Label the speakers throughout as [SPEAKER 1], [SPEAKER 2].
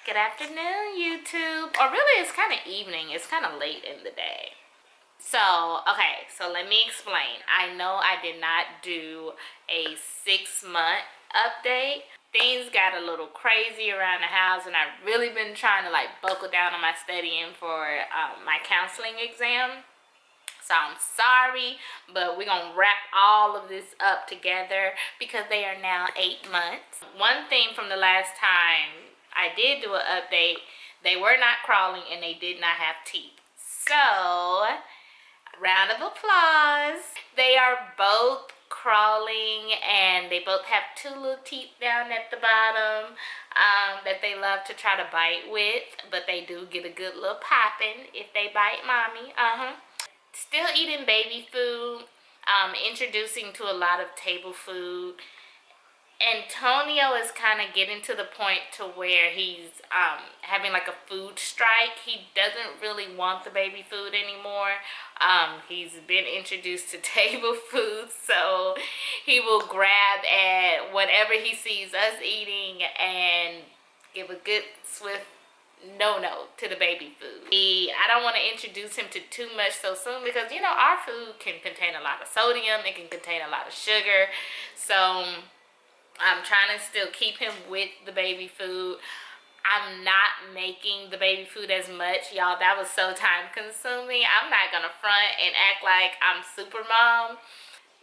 [SPEAKER 1] Good afternoon, YouTube. Or really, it's kind of evening. It's kind of late in the day. So, okay, so let me explain. I know I did not do a 6-month update. Things got a little crazy around the house, and I've really been trying to like buckle down on my studying for my counseling exam. So I'm sorry, but we're going to wrap all of this up together because they are now 8 months. One thing from the last time I did do an update, they were not crawling and they did not have teeth. So, round of applause. They are both crawling and they both have 2 little teeth down at the bottom that they love to try to bite with, but they do get a good little popping if they bite mommy. Still eating baby food, introducing to a lot of table food. Antonio is kind of getting to the point to where he's having like a food strike. He doesn't really want the baby food anymore. He's been introduced to table food, so he will grab at whatever he sees us eating and give a good swift no to the baby food. I don't want to introduce him to too much so soon because, you know, our food can contain a lot of sodium. It can contain a lot of sugar. So I'm trying to still keep him with the baby food. I'm not making the baby food as much, y'all. That was so time consuming. I'm not gonna front and act like I'm super mom.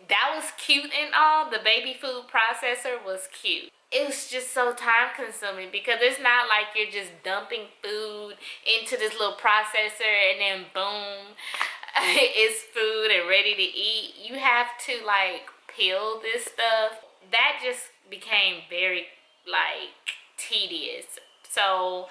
[SPEAKER 1] That was cute and all. The baby food processor was cute. It was just so time consuming because it's not like you're just dumping food into this little processor and then boom, it's food and ready to eat. You have to like peel this stuff. That just became very like tedious. So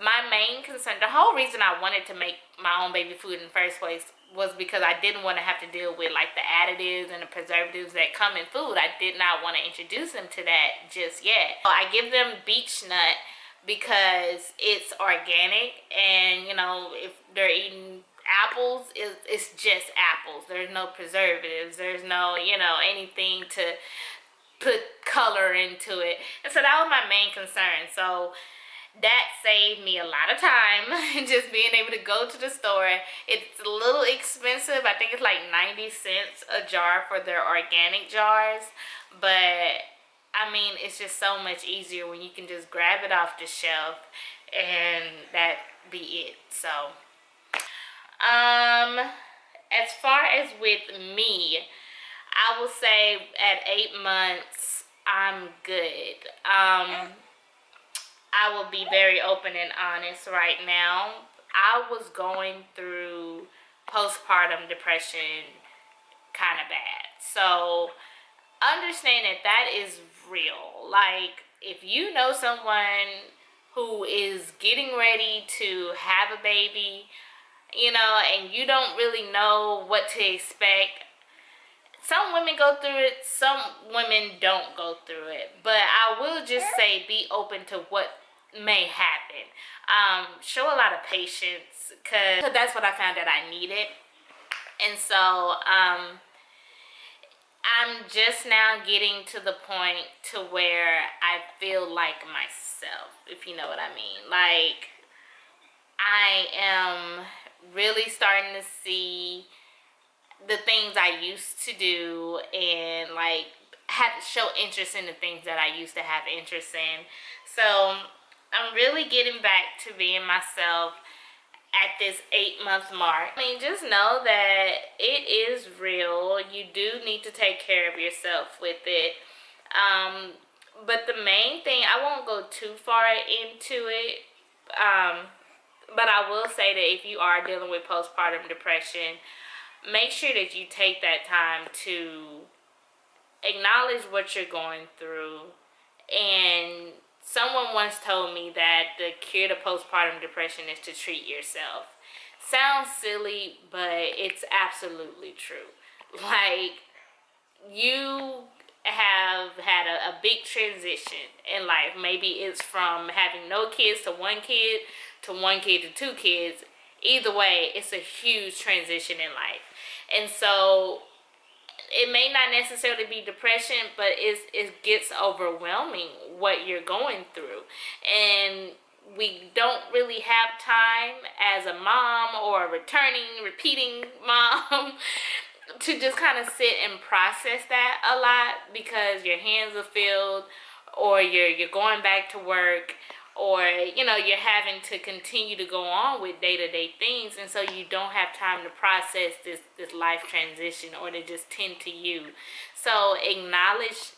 [SPEAKER 1] my main concern, the whole reason I wanted to make my own baby food in the first place was because I didn't want to have to deal with like the additives and the preservatives that come in food. I did not want to introduce them to that just yet. So I give them beech nut because it's organic, and you know, if they're eating apples, it's just apples. There's no preservatives. There's no, you know, anything to put color into it. And so that was my main concern. So that saved me a lot of time, just being able to go to the store. It's a little expensive. I think it's like 90 cents a jar for their organic jars, but I mean, it's just so much easier when you can just grab it off the shelf and that be it. So as far as with me, I will say at 8 months I'm good. I will be very open and honest right now. I was going through postpartum depression kind of bad. So understand that that is real. Like, if you know someone who is getting ready to have a baby, you know, and you don't really know what to expect, some women go through it, some women don't go through it. But I will just say be open to what may happen. Show a lot of patience because that's what I found that I needed. And so I'm just now getting to the point to where I feel like myself, if you know what I mean. Like, I am really starting to see the things I used to do and like have to show interest in the things that I used to have interest in. So I'm really getting back to being myself at this 8-month mark. I mean, just know that it is real. You do need to take care of yourself with it. But the main thing, I won't go too far into it, but I will say that if you are dealing with postpartum depression, make sure that you take that time to acknowledge what you're going through. And someone once told me that the cure to postpartum depression is to treat yourself. Sounds silly, but it's absolutely true. Like, you have had a big transition in life. Maybe it's from having no kids to 1 kid to 1 kid to 2 kids. Either way, it's a huge transition in life. And so it may not necessarily be depression, but it gets overwhelming what you're going through. And we don't really have time as a mom or a repeating mom to just kind of sit and process that a lot, because your hands are filled, or you're going back to work, or you're having to continue to go on with day-to-day things, and so you don't have time to process this life transition, or to just tend to you. So acknowledge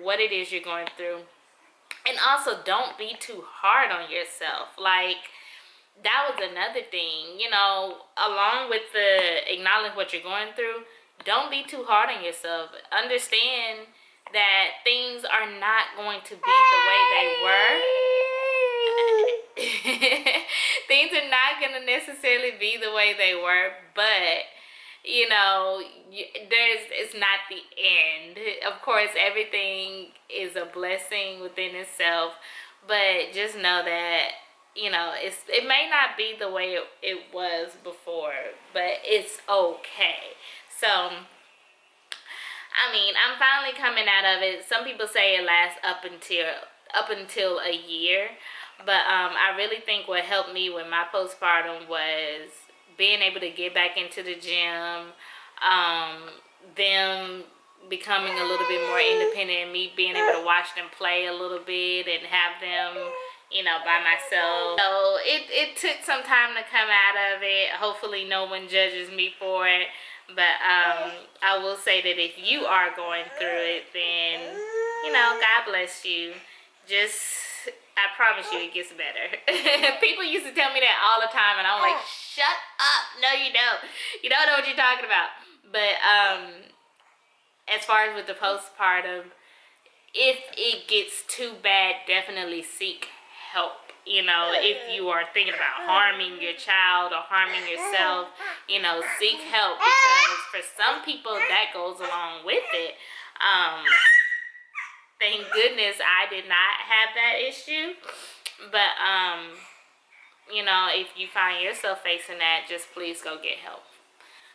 [SPEAKER 1] what it is you're going through, and also don't be too hard on yourself. Like, that was another thing, along with the acknowledge what you're going through, don't be too hard on yourself. Understand that things are not going to be the way they were. Things are not going to necessarily be the way they were, but it's not the end. Of course, everything is a blessing within itself, but just know that it may not be the way it was before, but it's okay. So I'm finally coming out of it. Some people say it lasts up until a year, but I really think what helped me with my postpartum was being able to get back into the gym, them becoming a little bit more independent, and me being able to watch them play a little bit and have them by myself. So it took some time to come out of it. Hopefully no one judges me for it, but I will say that if you are going through it, then God bless you. I promise you it gets better. People used to tell me that all the time, and I'm like, shut up. No, you don't. You don't know what you're talking about. But as far as with the postpartum, if it gets too bad, definitely seek help. If you are thinking about harming your child or harming yourself, seek help, because for some people that goes along with it. Thank goodness I did not have that issue, but if you find yourself facing that, just please go get help.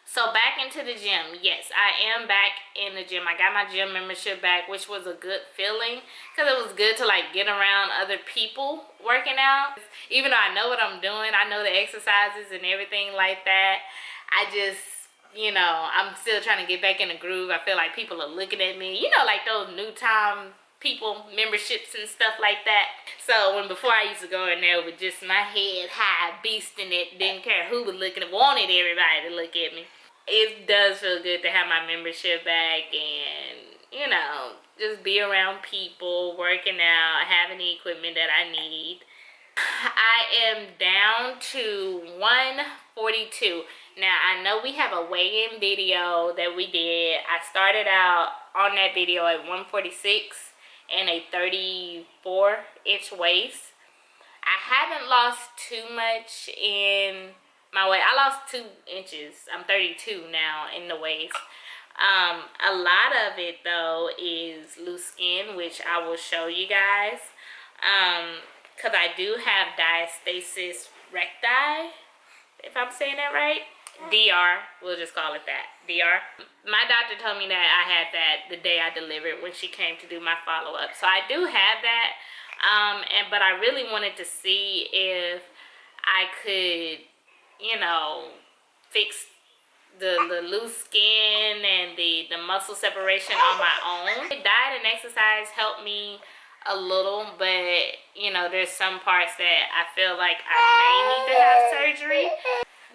[SPEAKER 1] So back into the gym. Yes, I am back in the gym. I got my gym membership back, which was a good feeling, because it was good to get around other people working out. Even though I know what I'm doing, I know the exercises and everything like that, I just, I'm still trying to get back in the groove. I feel like people are looking at me, like those new time people memberships and stuff like that. So before I used to go in there with just my head high, beasting it, didn't care who was looking, wanted everybody to look at me. It does feel good to have my membership back and, just be around people, working out, having the equipment that I need. I am down to 142. Now, I know we have a weigh-in video that we did. I started out on that video at 146 and a 34-inch waist. I haven't lost too much in my weight. I lost 2 inches. I'm 32 now in the waist. A lot of it though is loose skin, which I will show you guys. Because I do have diastasis recti, if I'm saying that right. DR, we'll just call it that, DR. My doctor told me that I had that the day I delivered when she came to do my follow-up. So I do have that, but I really wanted to see if I could, fix the loose skin and the muscle separation on my own. Diet and exercise helped me a little, but there's some parts that I feel like I may need to have surgery.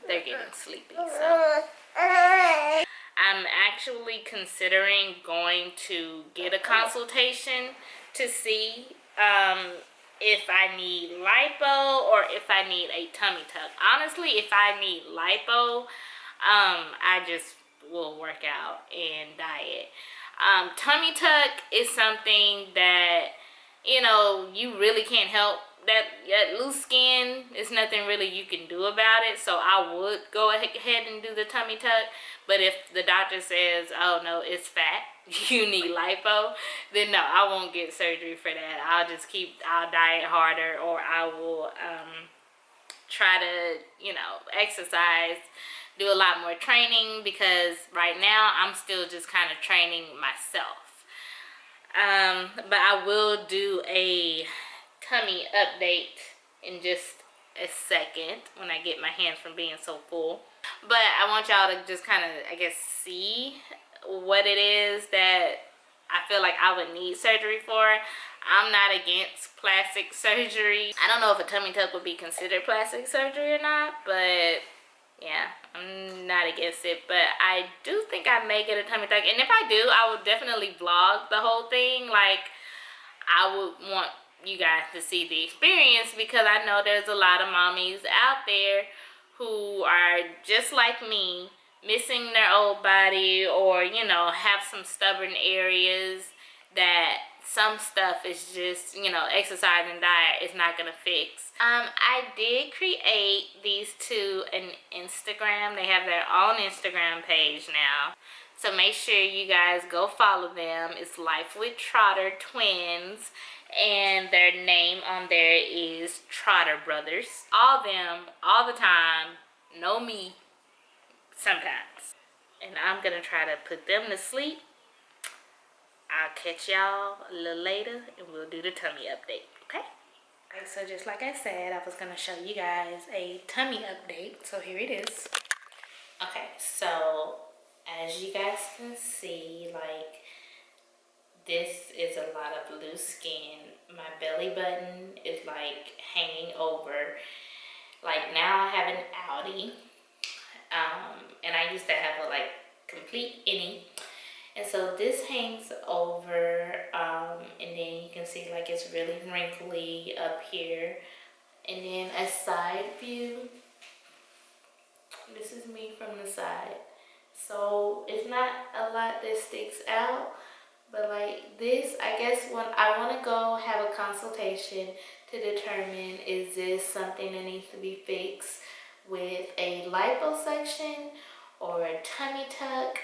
[SPEAKER 1] They're getting sleepy, so I'm actually considering going to get a consultation to see if I need lipo or if I need a tummy tuck. Honestly, if I need lipo, I just will work out and diet. Tummy tuck is something that you really can't help. That loose skin is nothing really you can do about it, so I would go ahead and do the tummy tuck. But if the doctor says, oh no, it's fat, you need lipo, then no, I won't get surgery for that. I'll diet harder, or I will try to exercise, do a lot more training, because right now I'm still just kind of training myself. But I will do a tummy update in just a second when I get my hands from being so full. But I want y'all to just kind of, I guess, see what it is that I feel like I would need surgery for. I'm not against plastic surgery. I don't know if a tummy tuck would be considered plastic surgery or not, but yeah, I'm not against it. But I do think I may get a tummy tuck, and if I do, I will definitely vlog the whole thing. Like, I would want you guys to see the experience, because I know there's a lot of mommies out there who are just like me, missing their old body, or, you know, have some stubborn areas that some stuff is just, you know, exercise and diet is not gonna fix. I did create these two an Instagram. They have their own Instagram page now, so make sure you guys go follow them. It's Life with Trotter Twins, and their name on there is Trotter Brothers. All them, all the time, know me sometimes. And I'm gonna try to put them to sleep. I'll catch y'all a little later and we'll do the tummy update, okay? Okay, so just like I said, I was gonna show you guys a tummy update. So here it is. Okay, so as you guys can see, like, this is a lot of loose skin. My belly button is like hanging over. Like, now I have an outie. And I used to have a like complete innie. And so this hangs over, and then you can see like it's really wrinkly up here. And then a side view. This is me from the side. So it's not a lot that sticks out, but like this, I guess when I want to go have a consultation to determine, is this something that needs to be fixed with a liposuction or a tummy tuck.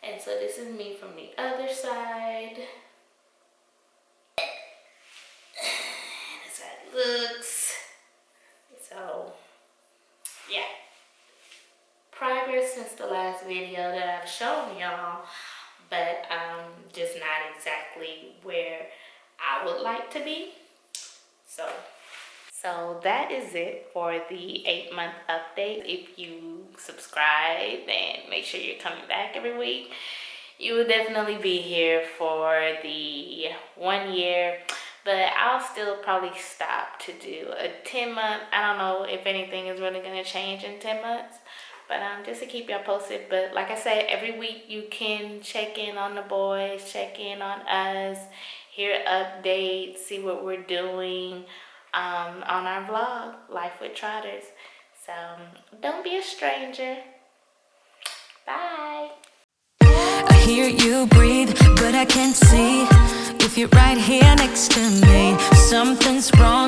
[SPEAKER 1] And so this is me from the other side. And that's how it looks. So yeah, progress since the last video that I've shown y'all, but just not exactly where I would like to be. So that is it for the 8-month update. If you subscribe and make sure you're coming back every week, you will definitely be here for the 1 year. But I'll still probably stop to do a 10-month. I don't know if anything is really going to change in 10 months. But just to keep y'all posted. But like I said, every week you can check in on the boys, check in on us, hear updates, see what we're doing on our vlog, Life with Trotters. So don't be a stranger. Bye.
[SPEAKER 2] I hear you breathe, but I can't see if you're right here next to me. Something's wrong.